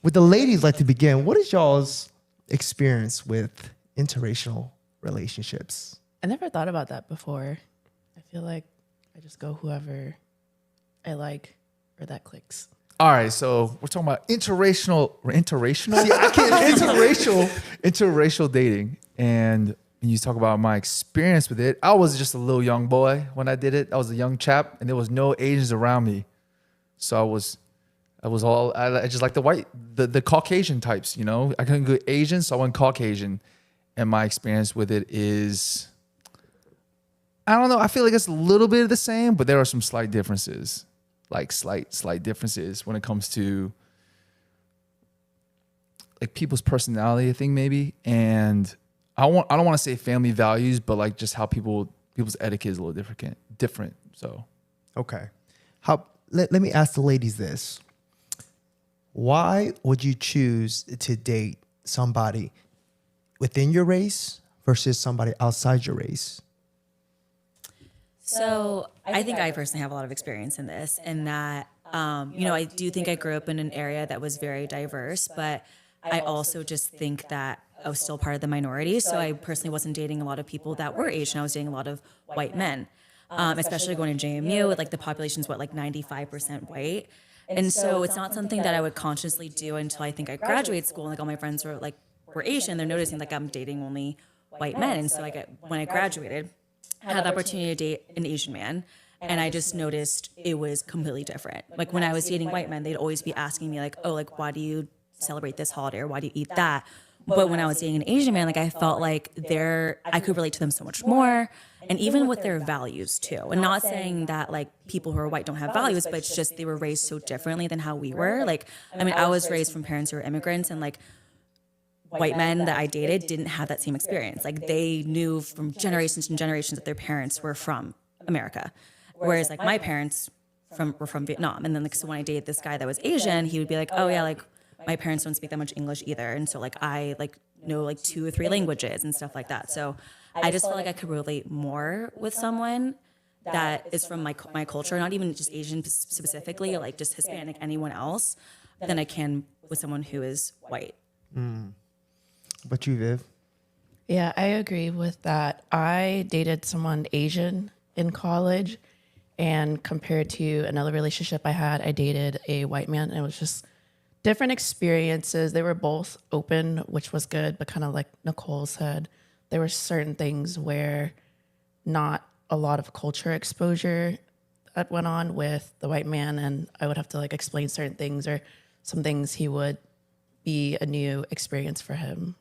Would the ladies like to begin? What is y'all's experience with interracial relationships? I never thought about that before. I feel like I just go whoever I like or that clicks. All right, so we're talking about interracial. See, I can't Interracial dating. And when you talk about my experience with it, I was just a little young boy when I did it. I was a young chap, and there was no Asians around me. So I just like the Caucasian types, you know. I couldn't go Asian, so I went Caucasian. And my experience with it is, I don't know. I feel like it's a little bit of the same, but there are some slight differences, like slight differences when it comes to like people's personality, I think maybe. And I don't want to say family values, but like just how people's etiquette is a little different. So, okay. Let me ask the ladies this. Why would you choose to date somebody within your race versus somebody outside your race? So I think I personally have a lot of experience in this, and that, I do think I grew up in an area that was very diverse, but I also just think that I was still part of the minority. So I personally wasn't dating a lot of people that were Asian. I was dating a lot of white men, especially going to JMU. Like the population's 95% white. And so it's not something that I would consciously do until I think I graduated school. And like all my friends were Asian. They're noticing like I'm dating only white men. And so when I graduated, I had the opportunity to date an Asian man. And I just noticed it was completely different. Like when I was dating white men, they'd always be asking me like, oh, like, why do you celebrate this holiday or why do you eat that? But when I was dating an Asian man, like I felt like I could relate to them so much more. And even with their values too. And not saying that like people who are white don't have values, but it's just they were raised so differently than how we were. Like, I mean, I was raised from parents who were immigrants, and like white men that I dated didn't have that same experience. Like they knew from generations and generations that their parents were from America. Whereas like my parents were from Vietnam. And then like, so when I dated this guy that was Asian, he would be like, oh yeah, like my parents don't speak that much English either. And so like I like know like 2 or 3 languages and stuff like that. So I just felt like I could relate more with someone that is from my culture, not even just Asian specifically, or like just Hispanic, anyone else, than I can with someone who is white. But you, Viv? Yeah, I agree with that. I dated someone Asian in college, and compared to another relationship I had, I dated a white man, and it was just different experiences. They were both open, which was good, but kind of like Nicole said, there were certain things where not a lot of culture exposure that went on with the white man, and I would have to like explain certain things, or some things he would be a new experience for him.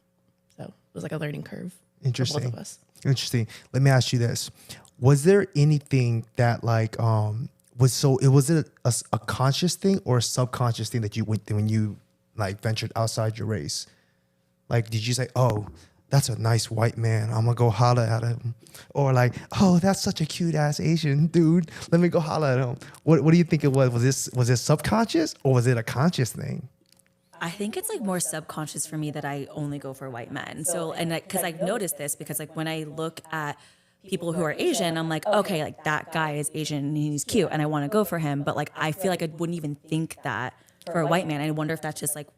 So it was like a learning curve Interesting. for both of us. Interesting. Let me ask you this. Was there anything that like was it a conscious thing or a subconscious thing that you went through when you like ventured outside your race? Like, did you say, oh, that's a nice white man, I'm gonna go holler at him? Or like, oh, that's such a cute ass Asian dude, let me go holler at him? What do you think it was? Was it subconscious or was it a conscious thing? I think it's like more subconscious for me that I only go for white men. So, and because I've noticed this, because like when I look at people who are Asian, I'm like, okay, like that guy is Asian and he's cute and I want to go for him. But like, I feel like I wouldn't even think that for a white man. I wonder if that's just like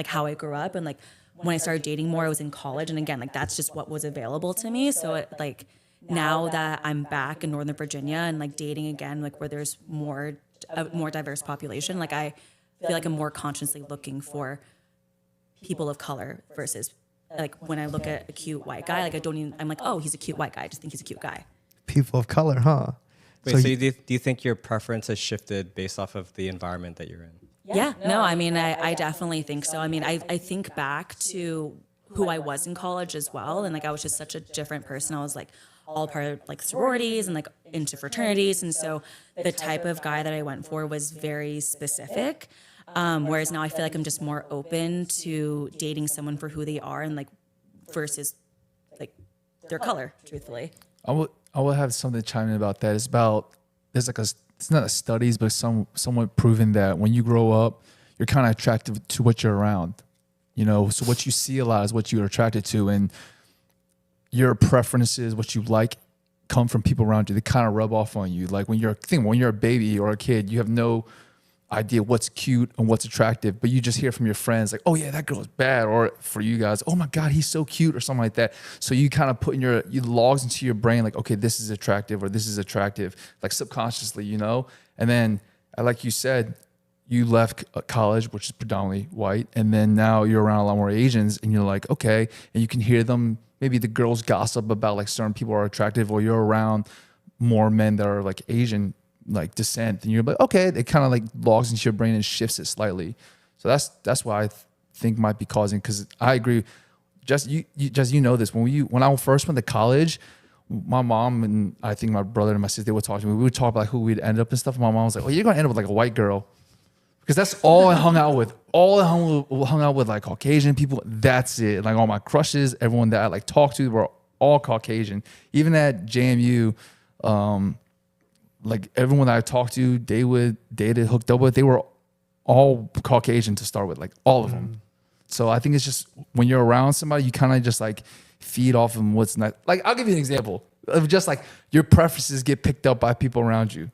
how I grew up. And like when I started dating more, I was in college. And again, like that's just what was available to me. So it, like now that I'm back in Northern Virginia and like dating again, like where there's a more diverse population, like I feel like I'm more consciously looking for people of color versus like when I look at a cute white guy, like I'm like, oh, he's a cute white guy. I just think he's a cute guy. People of color, huh? Wait, so do you think your preference has shifted based off of the environment that you're in? Yeah, no, I mean, I definitely think so. I mean, I think back to who I was in college as well. And like, I was just such a different person. I was like all part of like sororities and like into fraternities. And so the type of guy that I went for was very specific. Whereas now I feel like I'm just more open to dating someone for who they are and like versus like their color, truthfully. I will have something to chime in about that. It's not a studies, but somewhat proven that when you grow up, you're kind of attracted to what you're around. You know, so what you see a lot is what you're attracted to, and your preferences, what you like, come from people around you. They kind of rub off on you. Like when you're a baby or a kid, you have no idea what's cute and what's attractive, but you just hear from your friends like, oh yeah, that girl is bad, or for you guys, oh my God, he's so cute, or something like that. So you kind of put in you logs into your brain like, okay, this is attractive or this is attractive, like subconsciously, you know? And then, like you said, you left college, which is predominantly white, and then now you're around a lot more Asians, and you're like, okay, and you can hear them, maybe the girls gossip about like certain people are attractive, or you're around more men that are like Asian like descent, and you're like, okay, it kind of like logs into your brain and shifts it slightly. So that's why I think might be causing, because I agree. Just you know this, when I first went to college, my mom and I think my brother and my sister would talk to me. We would talk about who we'd end up and stuff. And my mom was like, "Oh, you're gonna end up with like a white girl," because that's all I hung out with. All I hung out with like Caucasian people. That's it. Like all my crushes, everyone that I like talked to were all Caucasian. Even at JMU, like everyone that I talked to, dated, hooked up with, they were all Caucasian to start with, like all of them. So I think it's just when you're around somebody, you kind of just like feed off of what's not. Like I'll give you an example of just like your preferences get picked up by people around you.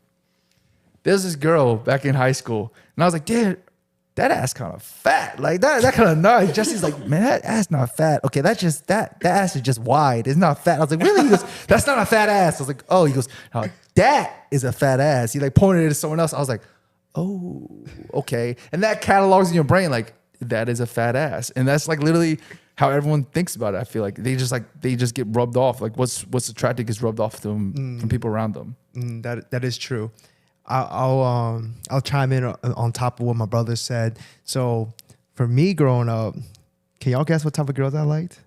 There's this girl back in high school, and I was like, dude, that ass kind of fat. Like that kind of nice. Jesse's like, man, that ass not fat. Okay, that ass is just wide. It's not fat. I was like, really? He goes, that's not a fat ass. I was like, oh. He goes, no, that is a fat ass. He like pointed it at someone else. I was like, oh, okay. And that catalogs in your brain like that is a fat ass, and that's like literally how everyone thinks about it. I feel like they just get rubbed off. Like what's attractive gets rubbed off to them from people around them. That is true. I'll chime in on top of what my brother said. So for me growing up, can y'all guess what type of girls I liked?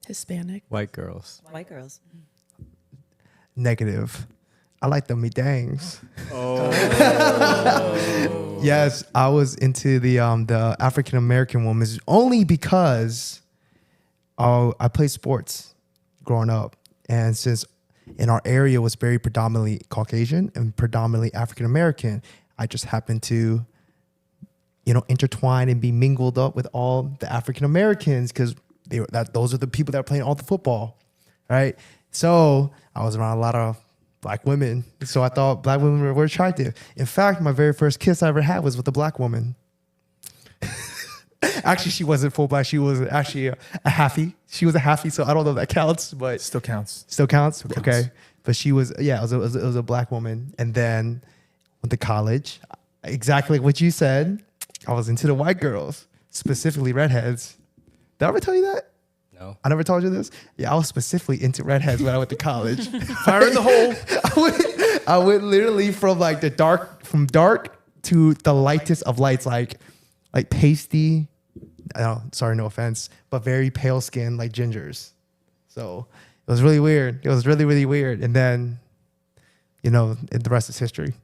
Hispanic. White girls. White girls. Negative. I like the me dangs. Oh. Yes, I was into the African American women only because I played sports growing up, and since in our area was very predominantly Caucasian and predominantly African American, I just happened to, intertwine and be mingled up with all the African Americans because those are the people that are playing all the football, right? So I was around a lot of black women, so I thought black women were attractive. In fact, my very first kiss I ever had was with a black woman. Actually, she wasn't full black. She was actually a halfie. She was a halfie, so I don't know if that counts, but Still counts. Still counts? Okay. But she was, it was a black woman. And then went to college. Exactly what you said. I was into the white girls, specifically redheads. Did I ever tell you that? No. I never told you this? Yeah, I was specifically into redheads when I went to college. Fire in the hole. I went literally from like from dark to the lightest of lights, like pasty. Sorry, no offense, but very pale skin, like gingers. So it was really weird. It was really, really weird. And then, the rest is history.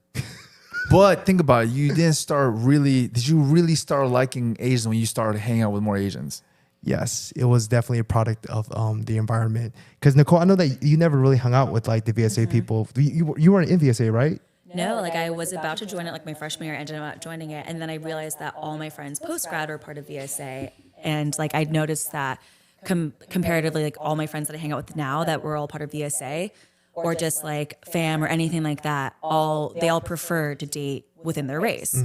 But think about it. Did you really start liking Asians when you started hanging out with more Asians? Yes, it was definitely a product of the environment. Because Nicole, I know that you never really hung out with like the VSA people. You weren't in VSA, right? No, like I was about to join it like my freshman year, ended up joining it, and then I realized that all my friends post-grad were part of VSA, and like I'd noticed that comparatively, like all my friends that I hang out with now that were all part of VSA, or just like fam or anything like that, they all prefer to date within their race,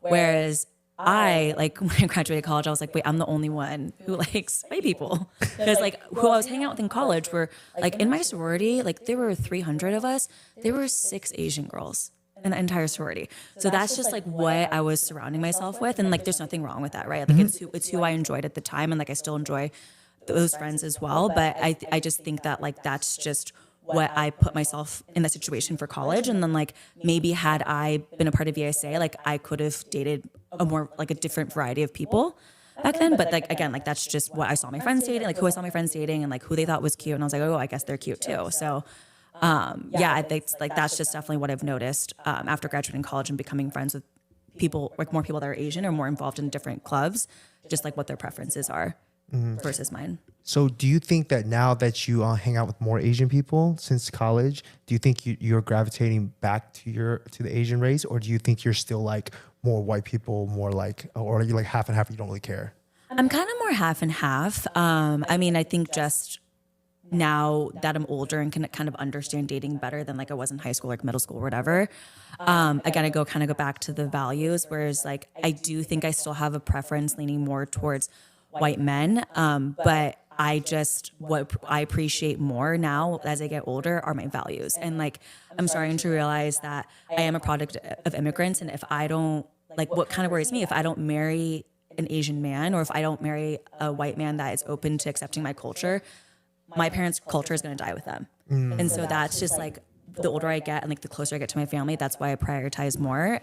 whereas I, like, when I graduated college, I was like, wait, I'm the only one who likes white people. Because, like, who I was hanging out with in college were, like, in my sorority, like, there were 300 of us. There were 6 Asian girls in the entire sorority. So that's just, like, what I was surrounding myself with. And, like, there's nothing wrong with that, right? Like, it's who I enjoyed at the time. And, like, I still enjoy those friends as well. But I just think that, like, that's just what I put myself in that situation for college. And then like maybe had I been a part of VSA, like I could have dated a more like a different variety of people back then. But like, again, like that's just what I saw my friends dating, like who I saw my friends dating and like who they thought was cute. And I was like, oh, I guess they're cute too. So I think like that's just definitely what I've noticed after graduating college and becoming friends with people, like more people that are Asian or more involved in different clubs, just like what their preferences are versus mine. So do you think that now that you hang out with more Asian people since college, do you think you're gravitating back to the Asian race, or do you think you're still like more white people, more like, or are you like half and half, you don't really care? I'm kind of more half and half. I mean, I think just now that I'm older and can kind of understand dating better than like I was in high school, like middle school or whatever. Again, I kind of go back to the values, whereas like I do think I still have a preference leaning more towards white men. But what I appreciate more now as I get older are my values. And like, I'm starting to realize that I am a product of immigrants. And if I don't, like, what kind of worries me, if I don't marry an Asian man, or if I don't marry a white man that is open to accepting my culture, my parents' culture is going to die with them. And so that's just like, the older I get and like the closer I get to my family, that's why I prioritize more.